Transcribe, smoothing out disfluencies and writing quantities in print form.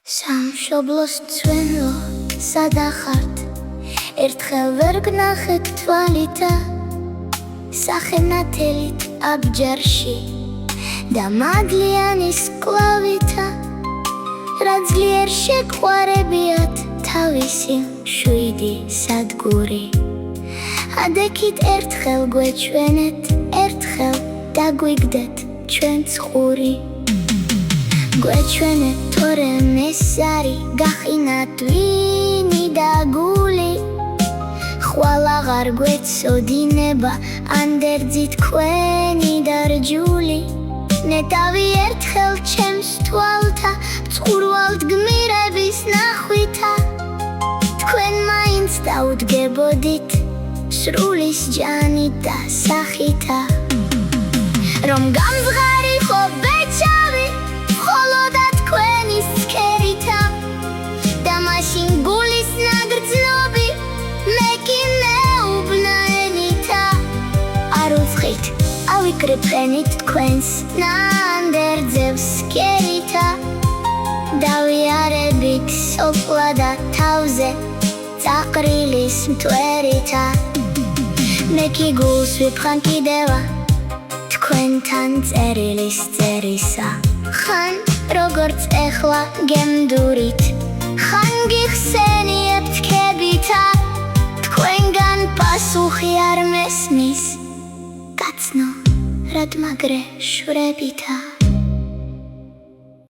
სამშობლოს წვენლო სადახართ ერთხელ ვერ გნახეთ თვალითა სახენათელით აბჯარში და მადლიანის კლავითა რაც ძლიერ შეგვარებიათ თავისი შვიდი სადგური ადექით ერთხელ გვეჩვენეთ ერთხელ დაგვიგდეთ ჩვენც ყური გვეჩვენეთ თორემ ეს არის გახინათ ვინი და გული ხვალ აღარ გვეცოდინება ანდერძი თქვენი დარჯული ნეტავი ერთხელ ჩემს თვალთა წყურვალთ გმირების ნახვითა თქვენ მაინც დაუდგებოდით სრულის ჯანით და სახითა რომ გამზღარიყო ბეჭავი ხოლოდა თქვენის ცქერითა და მაშინ გულის ნაგრძნობი მე კი მეუბნაენითა არ უცხით ავიკრიფენით თქვენს ნანდერძებს სქერითა დავიარებით სოფლა და თავზე წაყრილის მთვერითა მე კი გულს ვიფხან კიდევა თქვენთან წერილის წერისა ხან როგორც ეხლა გემდურით ხან გიხსენიებთ ქებითა თქვენგან პასუხი არ მესმის კაცნო რად მაგრე შვრებითა